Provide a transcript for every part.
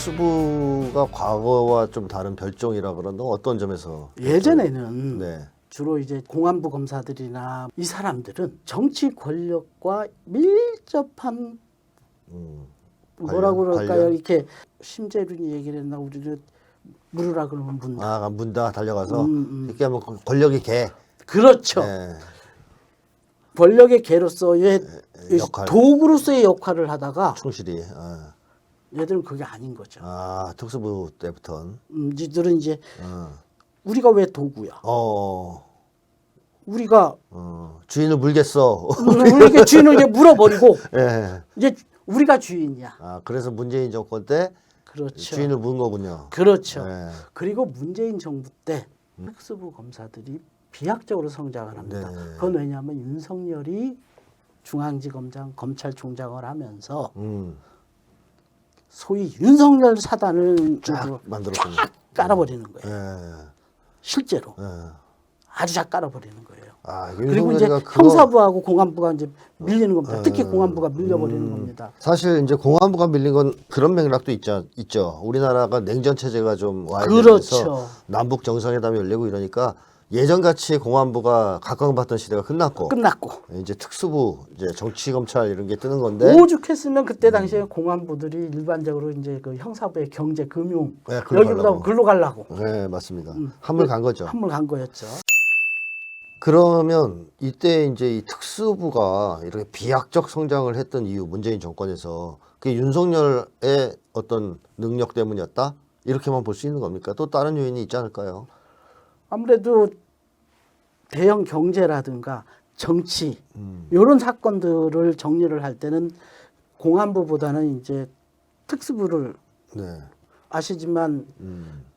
특수부가 과거와 좀 다른 별종이라 그런데 어떤 점에서? 예전에는 네. 주로 이제 공안부 검사들이나 이 사람들은 정치 권력과 밀접한 뭐라고 그럴까요? 관련? 이렇게 심재륜이 얘기를 했나 우리는 물으라 그러면 문다. 아, 문다 달려가서 이렇게 하면 권력이 개. 그렇죠. 네. 권력의 개로서의 역할. 도구로서의 역할을 하다가 충실히. 아, 얘들은 그게 아닌 거죠. 특수부 때부터는. 이들은 이제 어. 우리가 왜 도구야? 우리가 주인을 물겠어. 우리에게 주인을 이제 물어버리고 예. 이제 우리가 주인이야. 그래서 문재인 정권 때 그렇죠. 주인을 문 거군요. 그렇죠. 네. 그리고 문재인 정부 때 특수부 검사들이 비약적으로 성장을 합니다. 네. 그건 왜냐하면 윤석열이 중앙지검장, 검찰총장을 하면서 소위 윤석열 사단을 쫙 만들었군요. 깔아버리는 거예요. 예. 실제로 예. 아주 잘 깔아버리는 거예요. 그리고 이제 형사부하고 공안부가 이제 밀리는 겁니다. 특히 공안부가 밀려버리는 겁니다. 사실 이제 공안부가 밀린 건 그런 맥락도 있죠. 우리나라가 냉전 체제가 좀 와야 그렇죠. 되면서 남북 정상회담이 열리고 이러니까 예전같이 공안부가 각광받던 시대가 끝났고 이제 특수부, 이제 정치 검찰 이런 게 뜨는 건데 오죽했으면 그때 당시에 공안부들이 일반적으로 이제 그 형사부의 경제, 금융 네, 여기보다 글로 가려고. 네, 맞습니다. 한물 간 거죠. 한물 간 거였죠. 그러면 이때 이제 이 특수부가 이렇게 비약적 성장을 했던 이유, 문재인 정권에서 그게 윤석열의 어떤 능력 때문이었다? 이렇게만 볼 수 있는 겁니까? 또 다른 요인이 있지 않을까요? 아무래도 대형 경제라든가 정치 이런 사건들을 정리를 할 때는 공안부보다는 이제 특수부를 네. 아시지만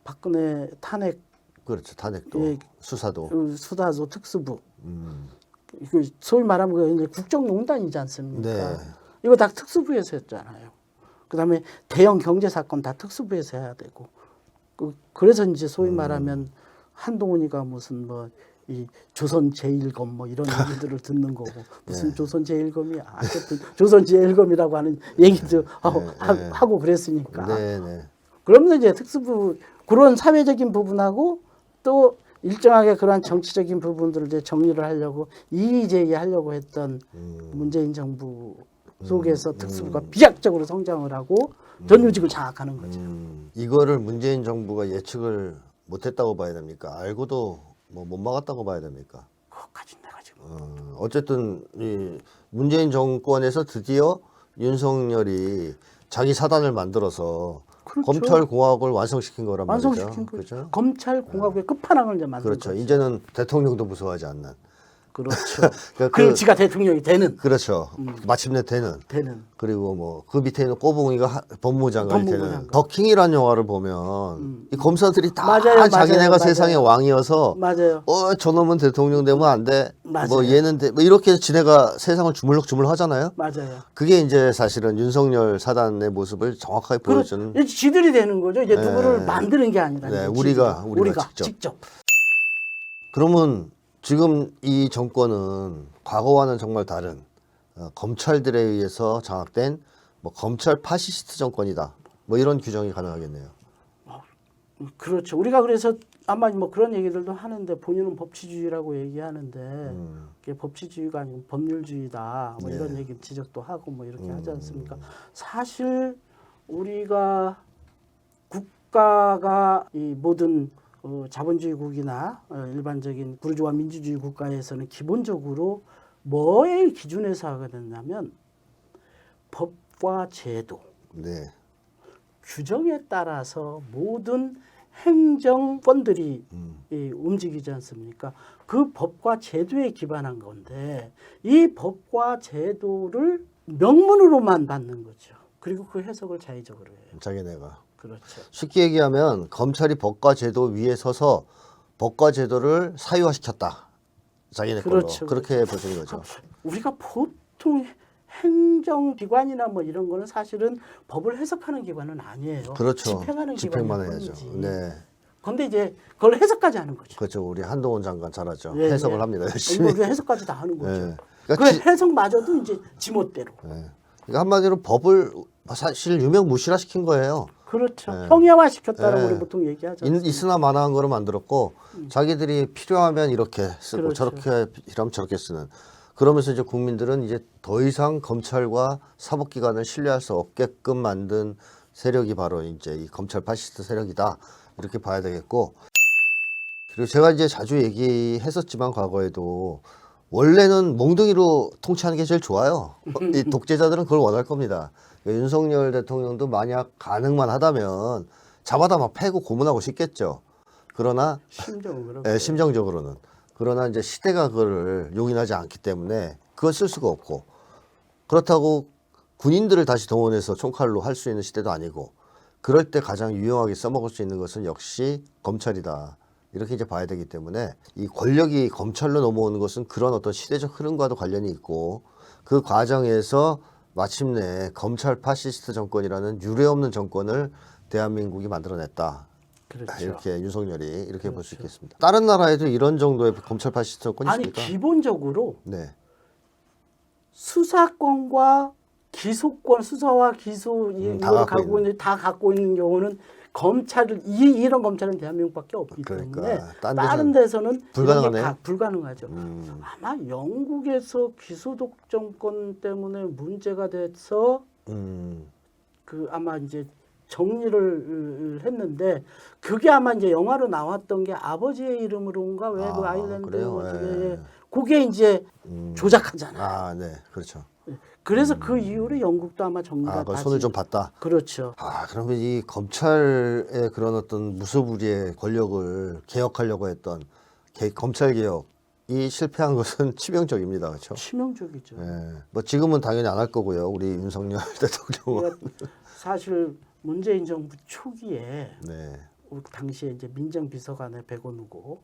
박근혜 탄핵 그렇죠. 탄핵도 예, 수사도 수사도 특수부 이거 소위 말하면 그 이제 국정농단이지 않습니까? 네. 이거 다 특수부에서 했잖아요. 그다음에 대형 경제 사건 다 특수부에서 해야 되고 그래서 이제 소위 말하면 한동훈이가 무슨 뭐 이 조선 제1검 뭐 이런 얘기들을 듣는 거고 무슨 네. 조선 제1검이야. 어쨌든 조선 제1검이라고 하는 얘기도 하고 그랬으니까. 네. 그러면 이제 특수부 그런 사회적인 부분하고 또 일정하게 그러한 정치적인 부분들을 이제 정리를 하려고 이의제기하려고 했던 문재인 정부 속에서 특수부가 비약적으로 성장을 하고 전유직을 장악하는 거죠. 이거를 문재인 정부가 예측을 못했다고 봐야 됩니까? 알고도 뭐 못 막았다고 봐야 됩니까? 그것까지 내가 지금 어쨌든 이 문재인 정권에서 드디어 윤석열이 자기 사단을 만들어서 그렇죠. 검찰 공화국을 완성시킨 거란 말이죠. 완성시킨 거죠. 그렇죠? 검찰 공화국의 끝판왕을 이제 만든 그렇죠. 거죠. 이제는 대통령도 무서워하지 않는. 그렇죠. 그러니까 그리고 지가 대통령이 되는. 그렇죠. 마침내 되는. 그리고 뭐 그 밑에 있는 꼬붕이가 법무부 장관이 되는. 더킹이라는 영화를 보면 이 검사들이 다 맞아요, 자기네가 맞아요. 세상의 왕이어서 맞아요. 저놈은 대통령 되면 안 돼. 맞아요. 뭐 얘는 뭐 이렇게 지네가 세상을 주물럭주물 하잖아요. 맞아요. 그게 이제 사실은 윤석열 사단의 모습을 정확하게 보여주는. 지들이 되는 거죠. 이제 누구를 만드는 게 아니라. 네, 이제 우리가 직접. 그러면 지금 이 정권은 과거와는 정말 다른 검찰들에 의해서 장악된 뭐 검찰 파시스트 정권이다. 뭐 이런 규정이 가능하겠네요. 그렇죠. 우리가 그래서 아마 뭐 그런 얘기들도 하는데 본인은 법치주의라고 얘기하는데 그게 법치주의가 아니고 법률주의다. 뭐 이런 얘기 지적도 하고 뭐 이렇게 하지 않습니까? 사실 우리가 국가가 이 모든 자본주의국이나 일반적인 부르주아 민주주의 국가에서는 기본적으로 뭐에 기준에서 하게 되냐면 법과 제도, 네. 규정에 따라서 모든 행정권들이 움직이지 않습니까? 그 법과 제도에 기반한 건데 이 법과 제도를 명문으로만 받는 거죠. 그리고 그 해석을 자의적으로 해요. 자기네가. 그렇죠. 쉽게 얘기하면 검찰이 법과 제도 위에 서서 법과 제도를 사유화시켰다. 자기네 그렇죠. 걸로. 그렇게 보시는 거죠. 우리가 보통 행정기관이나 뭐 이런 거는 사실은 법을 해석하는 기관은 아니에요. 그렇죠. 집행하는 집행만 기관일 해야죠. 뿐이지. 네. 그런데 이제 그걸 해석까지 하는 거죠. 그렇죠. 우리 한동훈 장관 잘하죠. 예, 해석을 예. 합니다. 열심히. 우리가 해석까지 다 하는 거죠. 네. 그 그러니까 해석마저도 이제 지멋대로. 네. 그러니까 한마디로 법을 사실 유명무실화 시킨 거예요. 그렇죠. 예. 형해화 시켰다라고 예. 우리 보통 얘기하죠. 있으나 마나한 거로 만들었고 자기들이 필요하면 이렇게 쓰고 그렇죠. 저렇게 필요하면 저렇게 쓰는. 그러면서 이제 국민들은 이제 더 이상 검찰과 사법기관을 신뢰할 수 없게끔 만든 세력이 바로 이제 이 검찰 파시스트 세력이다. 이렇게 봐야 되겠고. 그리고 제가 이제 자주 얘기했었지만 과거에도 원래는 몽둥이로 통치하는 게 제일 좋아요. 이 독재자들은 그걸 원할 겁니다. 윤석열 대통령도 만약 가능만 하다면 잡아다 막 패고 고문하고 싶겠죠. 그러나 심정으로. 심정적으로는. 그러나 이제 시대가 그거를 용인하지 않기 때문에 그걸 쓸 수가 없고, 그렇다고 군인들을 다시 동원해서 총칼로 할 수 있는 시대도 아니고, 그럴 때 가장 유용하게 써먹을 수 있는 것은 역시 검찰이다. 이렇게 이제 봐야 되기 때문에 이 권력이 검찰로 넘어오는 것은 그런 어떤 시대적 흐름과도 관련이 있고, 그 과정에서 마침내 검찰 파시스트 정권이라는 유례없는 정권을 대한민국이 만들어냈다. 그렇죠. 이렇게 윤석열이 이렇게 볼 수 있겠습니다. 다른 나라에도 이런 정도의 검찰 파시스트 정권이 아니 있습니까? 기본적으로 네. 수사권과 기소권, 수사와 기소 다 이걸 갖고 갖고 있는 다 갖고 있는 경우는 검찰을 이런 검찰은 대한민국밖에 없기 그러니까 때문에 딴 다른 데서는 불가능하네요. 이런 게 불가능하죠. 아마 영국에서 기소독 정권 때문에 문제가 돼서 그 아마 이제 정리를 했는데, 그게 아마 이제 영화로 나왔던 게 아버지의 이름으로인가 왜 그 아일랜드 그래요? 어떻게 예. 그게 이제 조작하잖아요. 아, 네, 그렇죠. 그래서 그 이후로 영국도 아마 정리가 그 다시 손을 좀 봤다. 그렇죠. 그러면 이 검찰의 그런 어떤 무소불위의 권력을 개혁하려고 했던 검찰 개혁이 실패한 것은 치명적입니다, 그렇죠? 치명적이죠. 예. 뭐 지금은 당연히 안 할 거고요, 우리 윤석열 대통령은. 그러니까 사실 문재인 정부 초기에 네. 당시에 이제 민정비서관에 백원우고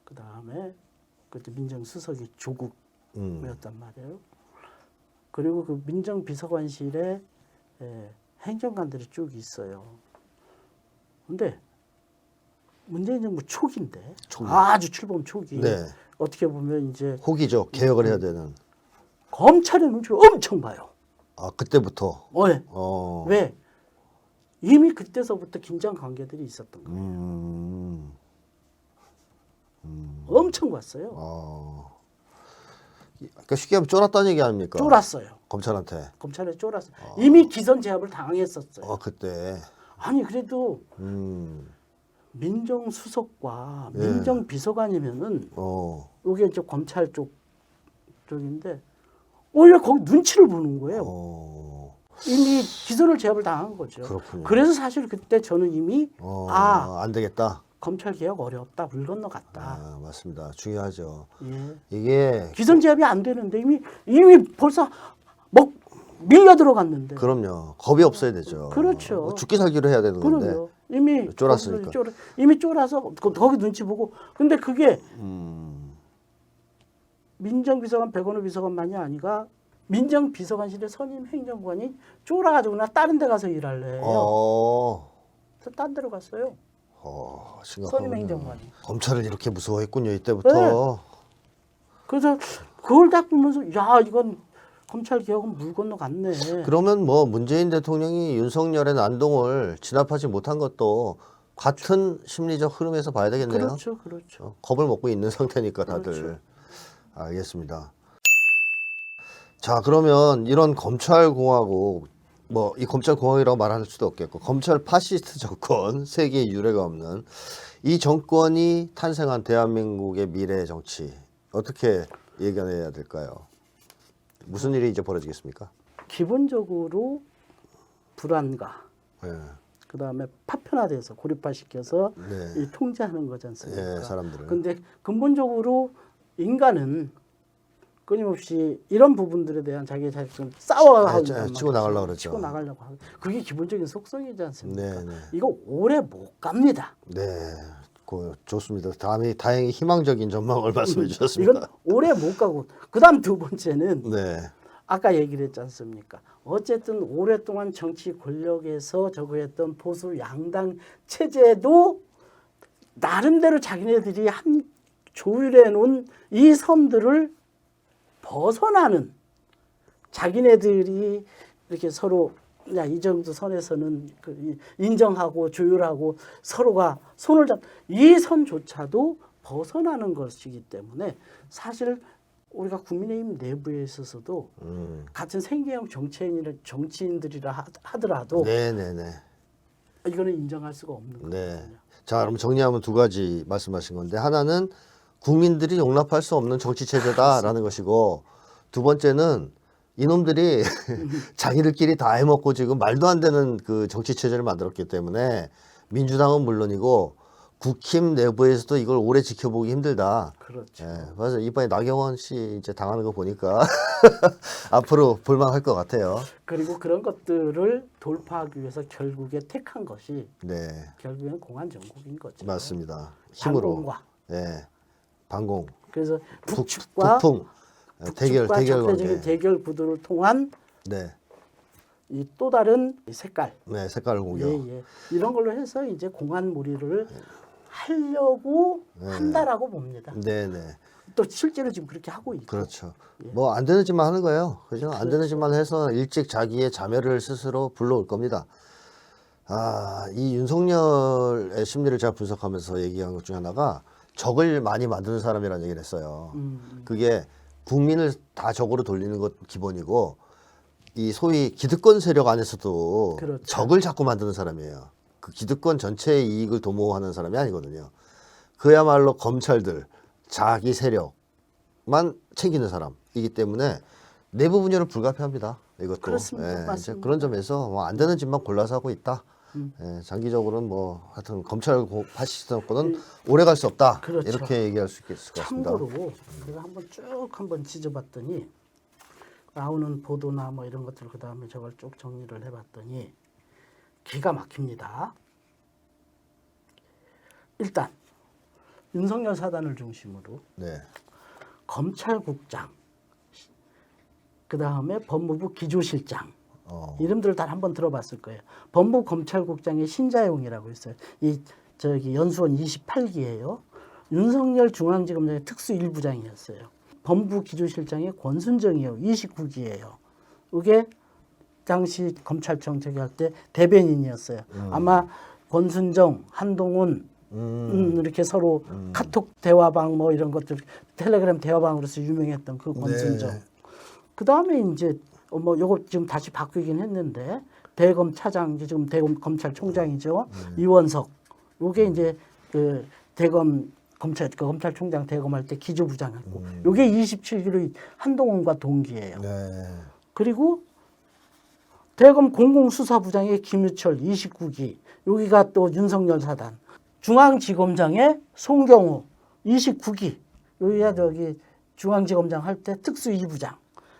그 다음에 그때 민정수석이 조국이었단 말이에요. 그리고 그 민정비서관실에 행정관들이 쭉 있어요. 근데 문재인 정부 초기인데 아주 출범 초기. 네. 어떻게 보면 이제 혹이죠, 개혁을 해야 되는. 검찰의 눈치를 엄청 봐요. 그때부터. 왜? 왜? 이미 그때서부터 긴장 관계들이 있었던 거예요. 엄청 봤어요. 그러니까 쉽게 하면 쫄았다는 얘기 아닙니까? 쫄았어요. 검찰한테. 검찰에 쫄았어요. 이미 기선 제압을 당했었어요. 그때. 아니 그래도 민정수석과 민정비서관이면은 이게 이제 검찰 쪽인데 오히려 거기 눈치를 보는 거예요. 이미 기선을 제압을 당한 거죠. 그렇군요. 그래서 사실 그때 저는 이미 안 되겠다. 검찰 개혁 어렵다, 물 건너갔다. 맞습니다. 중요하죠. 예. 이게 기선 제압이 안 되는데 이미 벌써 밀려 들어갔는데. 그럼요. 겁이 없어야 되죠. 그렇죠. 죽기 살기로 해야 되는 건데. 그럼요. 이미 쫄았으니까. 이미 쫄아서 거기 눈치 보고. 근데 그게 민정비서관 백원우 비서관만이 아니라 민정비서관실의 선임 행정관이 쫄아가지고 나 다른 데 가서 일할래요. 그래서 딴 데로 갔어요. 선임 행정관이. 검찰을 이렇게 무서워했군요, 이때부터. 그래서 그걸 딱 보면서 야 이건 검찰 개혁은 물 건너갔네. 그러면 뭐 문재인 대통령이 윤석열의 난동을 진압하지 못한 것도 같은 심리적 흐름에서 봐야 되겠네요. 그렇죠. 겁을 먹고 있는 상태니까 다들. 그렇죠. 알겠습니다. 자, 그러면 이런 검찰공화국, 뭐 이 검찰공화국이라고 말할 수도 없겠고 검찰 파시스트 정권, 세계에 유례가 없는 이 정권이 탄생한 대한민국의 미래 정치 어떻게 예견해야 될까요? 무슨 일이 이제 벌어지겠습니까? 기본적으로 불안과 예. 그다음에 파편화돼서 고립화시켜서 네. 이 통제하는 거지 않습니까? 예, 사람들을. 근데 근본적으로 인간은 끊임없이 이런 부분들에 대한 자기의 자격증을 싸워하고 치고 나가려고 그러죠. 치고 나가려고 하고 그게 기본적인 속성이지 않습니까? 네. 이거 오래 못 갑니다. 네. 좋습니다. 다행히 희망적인 전망을 말씀해 주셨습니다. 이건 오래 못 가고 그다음 두 번째는 네. 아까 얘기를 했지 않습니까? 어쨌든 오랫동안 정치 권력에서 저거했던 보수 양당 체제도 나름대로 자기네들이 조율해 놓은 이 선들을 벗어나는 자기네들이 이렇게 서로 야, 이 정도 선에서는 인정하고 조율하고 서로가 손을 이 선조차도 벗어나는 것이기 때문에 사실 우리가 국민의힘 내부에 있어서도 같은 생계형 정치인들이라 하더라도 네네네. 이거는 인정할 수가 없는 거예요. 네. 자, 그럼 정리하면 두 가지 말씀하신 건데 하나는 국민들이 용납할 수 없는 정치 체제다라는 것이고 두 번째는 이놈들이 자기들끼리 다 해먹고 지금 말도 안 되는 그 정치 체제를 만들었기 때문에 민주당은 물론이고 국힘 내부에서도 이걸 오래 지켜보기 힘들다. 그렇죠. 예, 그래서 이번에 나경원 씨 이제 당하는 거 보니까 앞으로 볼만할 것 같아요. 그리고 그런 것들을 돌파하기 위해서 결국에 택한 것이 네, 결국에는 공안 정국인 거죠. 맞습니다. 힘으로. 반공과. 예, 반공. 그래서 북측과 북풍. 대결 적대적인 관계. 대결 구도를 통한 네, 이 또 다른 색깔, 네, 색깔 공격. 예. 이런 걸로 해서 이제 공안몰이를 하려고 한다라고 봅니다. 네, 네. 또 실제로 지금 그렇게 하고 있고. 그렇죠. 뭐 안 되는 짓만 하는 거예요. 그죠? 안 되는 짓만 해서 일찍 자기의 자멸을 스스로 불러올 겁니다. 아, 이 윤석열의 심리를 제가 분석하면서 얘기한 것 중에 하나가 적을 많이 만드는 사람이라는 얘기를 했어요. 그게 국민을 다 적으로 돌리는 것 기본이고 이 소위 기득권 세력 안에서도 그렇죠. 적을 자꾸 만드는 사람이에요. 그 기득권 전체의 이익을 도모하는 사람이 아니거든요. 그야말로 검찰들, 자기 세력만 챙기는 사람이기 때문에 내부 분열은 불가피합니다. 이것도. 그렇습니다. 예, 이제 맞습니다. 그런 점에서 뭐 안 되는 짓만 골라서 하고 있다. 예, 장기적으로는 뭐 하여튼 검찰 파시스트 정권은 오래 갈 수 없다. 그렇죠. 이렇게 얘기할 수 있을 것 같습니다. 참고로 제가 한번 쭉 한번 찢어봤더니 나오는 보도나 뭐 이런 것들 그 다음에 저걸 쭉 정리를 해봤더니 기가 막힙니다. 일단 윤석열 사단을 중심으로 네. 검찰국장, 그 다음에 법무부 기조실장 이름들을 다 한번 들어봤을 거예요. 법무검찰국장의 신자용이라고 있어요. 이 저기 연수원 28기예요. 윤석열 중앙지검장의 특수 1부장이었어요. 법무부 기조실장의 권순정이요. 29기예요. 이게 당시 검찰청 저기 할 때 대변인이었어요. 아마 권순정, 한동훈 이렇게 서로 카톡 대화방 뭐 이런 것들 텔레그램 대화방으로서 유명했던 그 권순정. 네. 그 다음에 이제 뭐 요거 지금 다시 바뀌긴 했는데 대검 차장 지금 대검 검찰총장이죠. 이원석. 요게 이제 그 대검 검찰총장 대검할 때 기조부장했고 요게 27기로 한동훈과 동기예요. 네. 그리고 대검 공공수사부장의 김유철 29기. 여기가 또 윤석열 사단. 중앙지검장의 송경호 29기. 여기가 저기 중앙지검장 할 때 특수 2부장.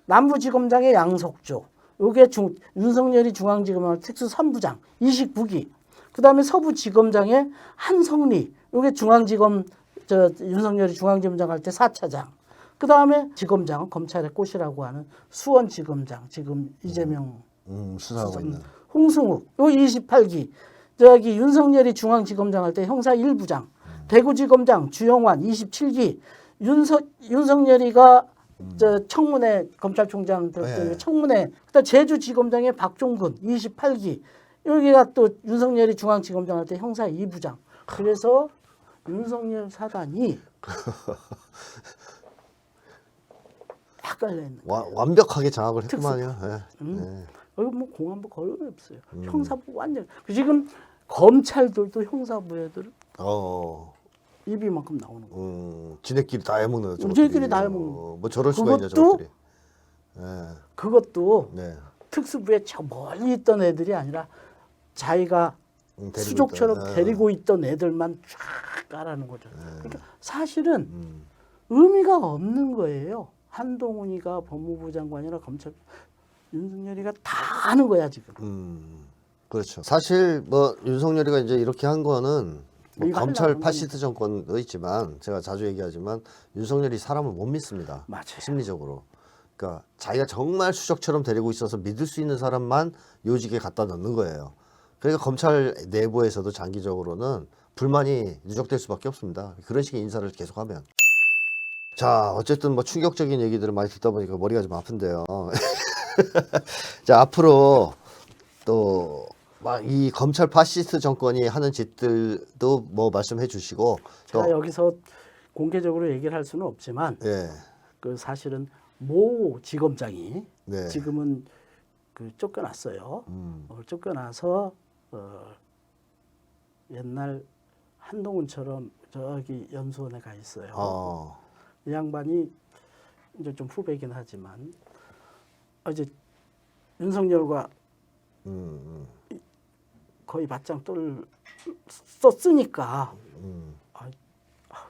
남부지검장의 양석조. 요게 윤석열이 중앙지검장 할 때 특수 3부장 29기. 그다음에 서부지검장의 한성리. 요게 중앙지검 윤석열이 중앙지검장 할 때 4차장. 그다음에 지검장 검찰의 꽃이라고 하는 수원지검장 지금 이재명 수사하고 있는. 홍승욱 요 28기. 저기 윤석열이 중앙지검장 할 때 형사 1부장. 대구지검장 주영환 27기. 윤석열이가 저 청문회 검찰총장 될 때 네. 청문회. 그다음 제주지검장의 박종근 28기. 여기가 또 윤석열이 중앙지검장 할 때 형사 2부장. 그래서 윤석열 사단이 헷갈려 있는. 완벽하게 장악을 했구만요. 예. 예. 여기 뭐 공안부 거의 없어요. 형사부 완전. 지금 검찰들도 형사부 애들 입이만큼 나오는 거예요. 지네끼리 다 해먹는 거죠. 지네끼리 다 해먹는 뭐 저럴 수가 있냐 그것도 저것들이. 예. 그것도 네. 특수부에 저 멀리 있던 애들이 아니라 자기가 데리고 수족처럼 있다. 데리고 있던 애들만 쫙 까라는 거죠. 그러니까 사실은 의미가 없는 거예요. 한동훈이가 법무부 장관이나 검찰 윤석열이가 다 하는 거야 지금. 그렇죠. 사실 뭐 윤석열이가 이제 이렇게 한 거는 뭐 이거 검찰 하려고 파시스트 정권도 있지만 제가 자주 얘기하지만 윤석열이 사람을 못 믿습니다. 맞아요. 심리적으로. 그러니까 자기가 정말 수적처럼 데리고 있어서 믿을 수 있는 사람만 요직에 갖다 넣는 거예요. 그러니까 검찰 내부에서도 장기적으로는 불만이 누적될 수밖에 없습니다. 그런 식의 인사를 계속하면. 자, 어쨌든 뭐 충격적인 얘기들을 많이 듣다 보니까 머리가 좀 아픈데요. 자, 앞으로 또 막 이 검찰 파시스트 정권이 하는 짓들도 뭐 말씀해 주시고 또 제가 여기서 공개적으로 얘기를 할 수는 없지만 예. 그 사실은 모 지검장이 네. 지금은 그 쫓겨났어요. 쫓겨나서 옛날 한동훈처럼 저기 연수원에 가 있어요. 이 양반이 이제 좀 후배긴 하지만 이제 윤석열과 거의 맞짱 썼으니까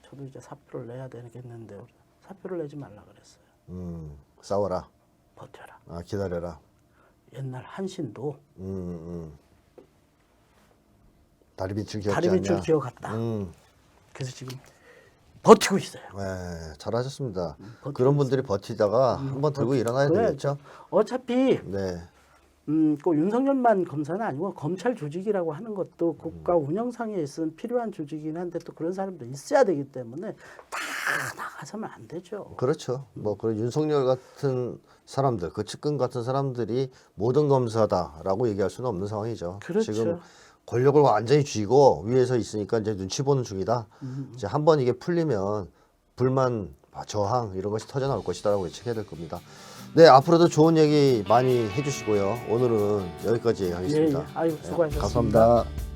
저도 이제 사표를 내야 되겠는데 사표를 내지 말라 그랬어요. 싸워라. 버텨라. 아, 기다려라. 옛날 한신도 다리 밑을 기억지 다리 밑줄 않냐? 기어갔다. 그래서 지금 버티고 있어요. 네, 잘하셨습니다. 버티고 그런 분들이 버티다가 한번 들고 일어나야 되겠죠. 어차피 네. 꼭 윤석열만 검사는 아니고 검찰 조직이라고 하는 것도 국가 운영상에 있으면 필요한 조직이긴 한데 또 그런 사람도 있어야 되기 때문에 다 나가서는 안 되죠. 그렇죠. 뭐 그런 윤석열 같은 사람들, 그 측근 같은 사람들이 모든 검사다라고 얘기할 수는 없는 상황이죠. 그렇죠. 지금 권력을 완전히 쥐고 위에서 있으니까 이제 눈치 보는 중이다. 이제 한번 이게 풀리면 불만, 저항 이런 것이 터져 나올 것이다라고 예측해야 될 겁니다. 네, 앞으로도 좋은 얘기 많이 해주시고요. 오늘은 여기까지 하겠습니다. 예, 예. 아유, 수고하셨습니다. 감사합니다.